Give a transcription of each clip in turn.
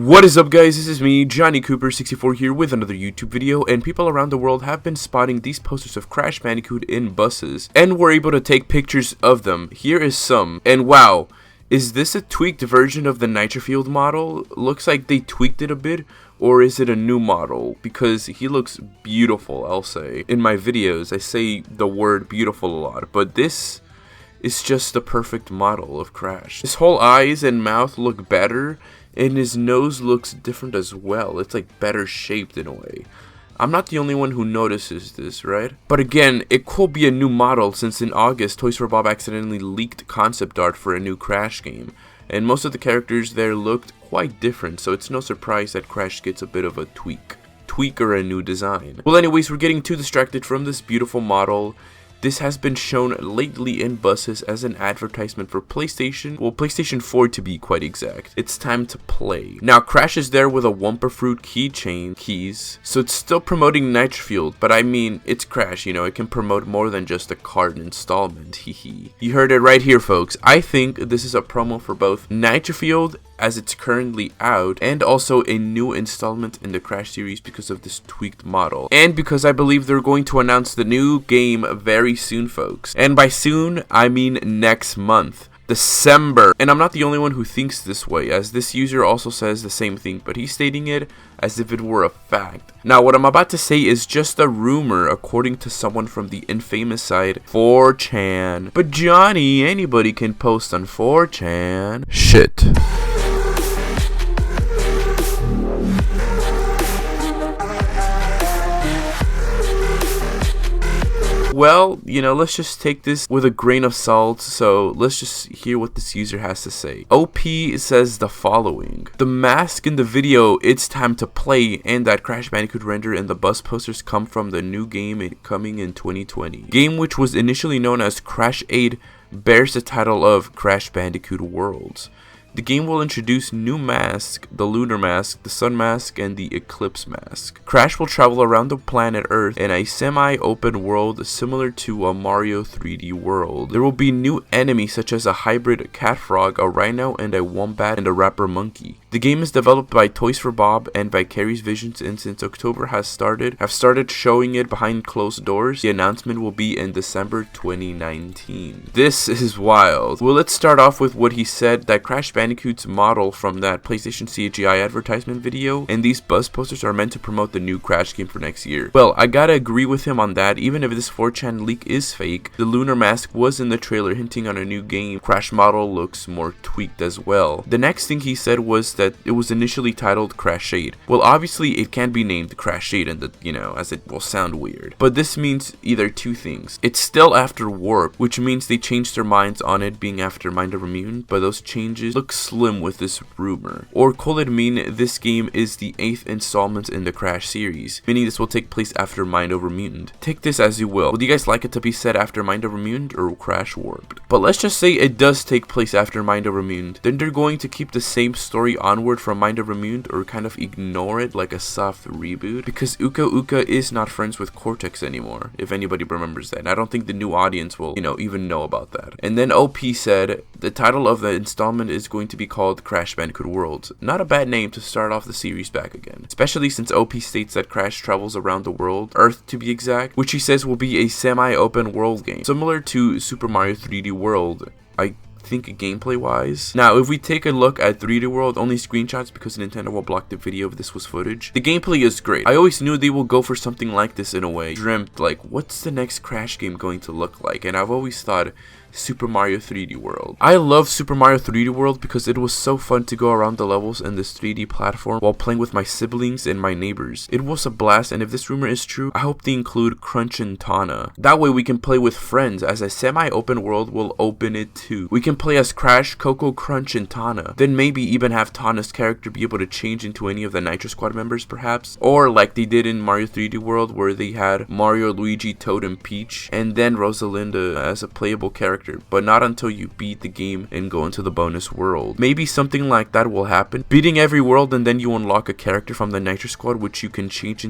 What is up, guys? This is me, Johnny Cooper64 here with another YouTube video, and people around the world have been spotting these posters of Crash Bandicoot in buses, and were able to take pictures of them. Here is some, and wow, is this a tweaked version of the Nitrofield model? Looks like they tweaked it a bit, or is it a new model? Because he looks beautiful, I'll say. In my videos, I say the word beautiful a lot, but this is just the perfect model of Crash. His whole eyes and mouth look better, and his nose looks different as well. It's like better shaped in a way. I'm not the only one who notices this, right? But again, it could be a new model since in August, Toys for Bob accidentally leaked concept art for a new Crash game. And most of the characters there looked quite different, so it's no surprise that Crash gets a bit of a tweak or a new design. Well, anyways, we're getting too distracted from this beautiful model. This has been shown lately in buses as an advertisement for PlayStation, well, PlayStation 4 to be quite exact. It's time to play. Now, Crash is there with a Wumpa Fruit keys, so it's still promoting Nitrofield, but I mean, it's Crash, you know, it can promote more than just a card installment, hehe. You heard it right here, folks. I think this is a promo for both Nitrofield as it's currently out, and also a new installment in the Crash series because of this tweaked model. And because I believe they're going to announce the new game very soon, folks. And by soon, I mean next month. December. And I'm not the only one who thinks this way, as this user also says the same thing, but he's stating it as if it were a fact. Now, what I'm about to say is just a rumor according to someone from the infamous site 4chan. But Johnny, anybody can post on 4chan. Shit. Well, you know, let's just take this with a grain of salt, so let's just hear what this user has to say. OP says the following: the mask in the video, it's time to play, and that Crash Bandicoot render and the bus posters come from the new game coming in 2020. Game, which was initially known as Crash 8, bears the title of Crash Bandicoot Worlds. The game will introduce new masks, the Lunar Mask, the Sun Mask, and the Eclipse Mask. Crash will travel around the planet Earth in a semi-open world similar to a Mario 3D world. There will be new enemies such as a hybrid cat frog, a rhino, and a wombat, and a rapper monkey. The game is developed by Toys for Bob and Vicarious Visions, and since October have started showing it behind closed doors. The announcement will be in December 2019. This is wild. Well, let's start off with what he said, that Crash Bandicoot's model from that PlayStation CGI advertisement video, and these buzz posters are meant to promote the new Crash game for next year. Well, I gotta agree with him on that. Even if this 4chan leak is fake, the Lunar Mask was in the trailer hinting on a new game. Crash model looks more tweaked as well. The next thing he said was that it was initially titled Crash 8. Well, obviously it can't be named Crash 8 and as it will sound weird. But this means either two things. It's still after Warp, which means they changed their minds on it being after Mind Over Mutant, but those changes look slim with this rumor. Or could it mean this game is the 8th installment in the Crash series, meaning this will take place after Mind Over Mutant? Take this as you will. Would you guys like it to be set after Mind Over Mutant or Crash Warped? But let's just say it does take place after Mind Over Mutant. Then they're going to keep the same story onward from Mind Over Mutant, or kind of ignore it like a soft reboot, because Uka Uka is not friends with Cortex anymore, if anybody remembers that. And I don't think the new audience will, even know about that. And then OP said the title of the installment is going to be called Crash Bandicoot Worlds. Not a bad name to start off the series back again, especially since OP states that Crash travels around the world, Earth to be exact, which he says will be a semi-open world game, similar to Super Mario 3D World, I think, gameplay wise. Now, if we take a look at 3D World, only screenshots because Nintendo will block the video if this was footage. The gameplay is great. I always knew they will go for something like this in a way. Dreamt, like, what's the next Crash game going to look like? And I've always thought Super Mario 3D World. I love Super Mario 3D World because it was so fun to go around the levels in this 3D platform while playing with my siblings and my neighbors. It was a blast, and if this rumor is true, I hope they include Crunch and Tana. That way we can play with friends, as a semi-open world will open it too. We can play as Crash, Coco, Crunch, and Tana. Then maybe even have Tana's character be able to change into any of the Nitro Squad members perhaps. Or like they did in Mario 3D World, where they had Mario, Luigi, Toad, and Peach, and then Rosalinda as a playable character character, but not until you beat the game and go into the bonus world. Maybe something like that will happen, beating every world, and then you unlock a character from the Nitro Squad which you can change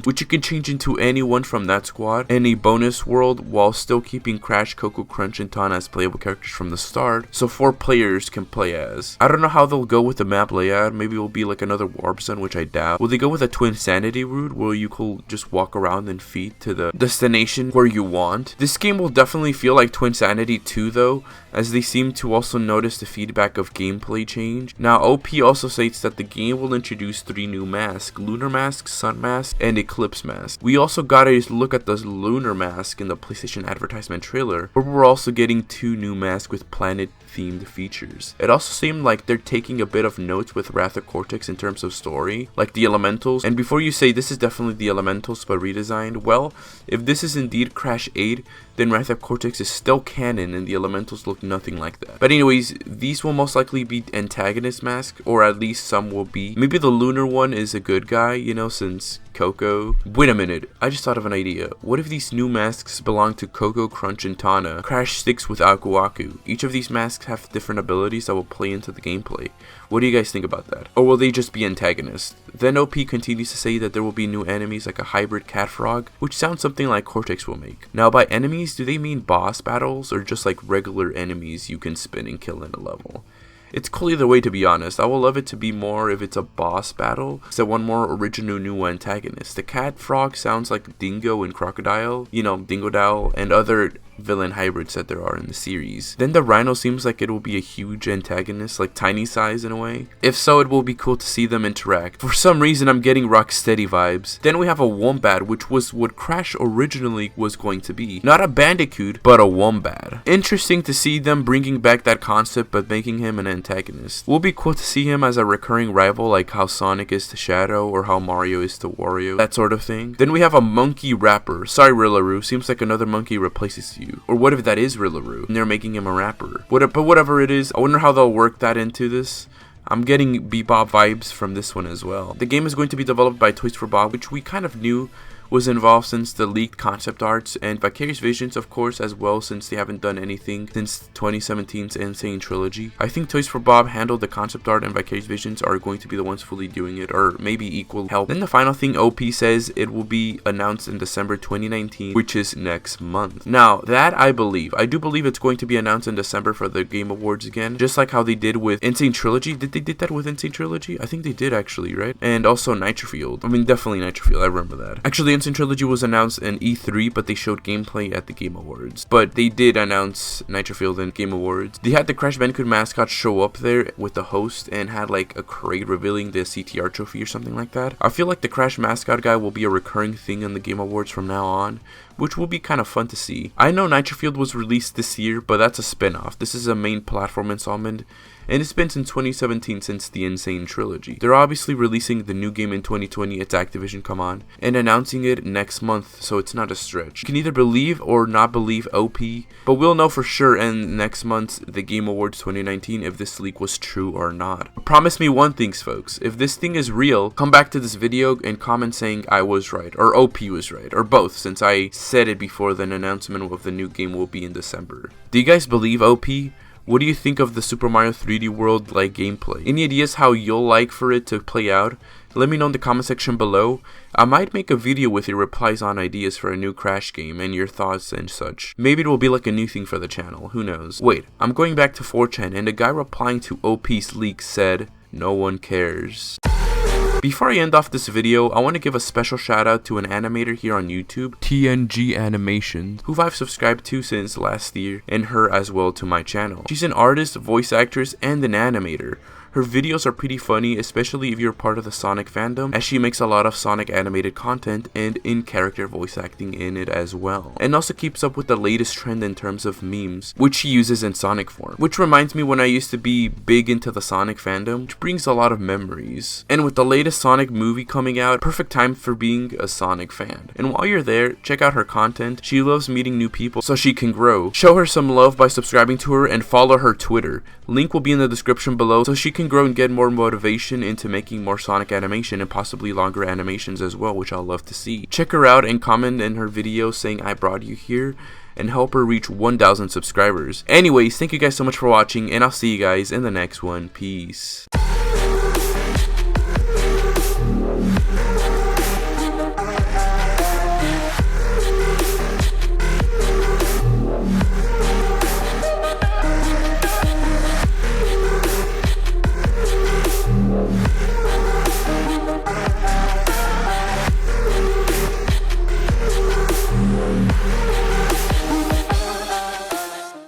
into anyone from that squad in a bonus world, while still keeping Crash, Coco Crunch, and Tana as playable characters from the start, so 4 players can play as. I don't know how they'll go with the map layout. Maybe it will be like another Warp Zone, which I doubt. Will they go with a Twinsanity route where you could just walk around and feed to the destination where you want? This game will definitely feel like Twinsanity 2 though, as they seem to also notice the feedback of gameplay change. Now OP also states that the game will introduce 3 new masks: Lunar Mask, Sun Mask, and Eclipse Mask. We also got a look at the Lunar Mask in the PlayStation advertisement trailer, but we're also getting 2 new masks with planet themed features. It also seemed like they're taking a bit of notes with Wrath of Cortex in terms of story, like the Elementals. And before you say this is definitely the Elementals but redesigned, well, if this is indeed Crash 8, then Wrath of Cortex is still canon and the Elementals look nothing like that. But anyways, these will most likely be antagonist masks, or at least some will be. Maybe the lunar one is a good guy, you know, since Coco. Wait a minute, I just thought of an idea. What if these new masks belong to Coco, Crunch, and Tana? Crash sticks with Aku Aku. Each of these masks have different abilities that will play into the gameplay. What do you guys think about that? Or will they just be antagonists? Then OP continues to say that there will be new enemies like a hybrid cat frog, which sounds something like Cortex will make. Now by enemies, do they mean boss battles or just like regular enemies you can spin and kill in a level? It's cool either way, to be honest. I would love it to be more if it's a boss battle, so one more original new antagonist. The cat frog sounds like Dingo and Crocodile, you know, Dingodile, and other villain hybrids that there are in the series. Then the Rhino seems like it will be a huge antagonist, like Tiny Size in a way. If so, it will be cool to see them interact. For some reason, I'm getting Rocksteady vibes. Then we have a Wombat, which was what Crash originally was going to be. Not a Bandicoot, but a Wombat. Interesting to see them bringing back that concept, but making him an antagonist. Will be cool to see him as a recurring rival, like how Sonic is to Shadow, or how Mario is to Wario, that sort of thing. Then we have a Monkey Rapper. Sorry, Rillaru, seems like another monkey replaces you. Or what if that is Rillaru and they're making him a rapper? But whatever it is, I wonder how they'll work that into this. I'm getting Bebop vibes from this one as well. The game is going to be developed by Toys for Bob, which we kind of knew was involved since the leaked concept arts, and Vicarious Visions of course as well, since they haven't done anything since 2017's Insane Trilogy. I think Toys for Bob handled the concept art and Vicarious Visions are going to be the ones fully doing it, or maybe equal help. Then the final thing, OP says it will be announced in December 2019, which is next month. Now that I do believe it's going to be announced in December for the Game Awards again, just like how they did with Insane Trilogy. Did they did that with Insane Trilogy? I think they did actually, right? And also Nitrofield. I mean, definitely Nitrofield, I remember that. Actually, Insane Trilogy was announced in E3, but they showed gameplay at the Game Awards. But they did announce Nitrofield in Game Awards. They had the Crash Bandicoot mascot show up there with the host and had like a crate revealing the CTR trophy or something like that. I feel like the Crash mascot guy will be a recurring thing in the Game Awards from now on, which will be kind of fun to see. I know Nitrofield was released this year, but that's a spin-off. This is a main platform installment, and it's been since 2017 since the Insane Trilogy. They're obviously releasing the new game in 2020, it's Activision, come on, and announcing it next month, so it's not a stretch. You can either believe or not believe OP, but we'll know for sure in next month's the Game Awards 2019 if this leak was true or not. Promise me one thing, folks, if this thing is real, come back to this video and comment saying I was right, or OP was right, or both, since I said it before the announcement of the new game will be in December. Do you guys believe OP? What do you think of the Super Mario 3D World like gameplay? Any ideas how you'll like for it to play out? Let me know in the comment section below. I might make a video with your replies on ideas for a new Crash game and your thoughts and such. Maybe it will be like a new thing for the channel, who knows. Wait, I'm going back to 4chan and a guy replying to OP's leak said, "No one cares." Before I end off this video, I want to give a special shout out to an animator here on YouTube, TNG Animation, who I've subscribed to since last year, and her as well to my channel. She's an artist, voice actress, and an animator. Her videos are pretty funny, especially if you're part of the Sonic fandom, as she makes a lot of Sonic animated content and in-character voice acting in it as well. And also keeps up with the latest trend in terms of memes, which she uses in Sonic form. Which reminds me when I used to be big into the Sonic fandom, which brings a lot of memories. And with the latest Sonic movie coming out, perfect time for being a Sonic fan. And while you're there, check out her content. She loves meeting new people so she can grow. Show her some love by subscribing to her and follow her Twitter. Link will be in the description below so she can grow and get more motivation into making more Sonic animation and possibly longer animations as well, which I'll love to see. Check her out and comment in her video saying I brought you here. and help her reach 1,000 subscribers. Anyways, thank you guys so much for watching, and I'll see you guys in the next one. Peace.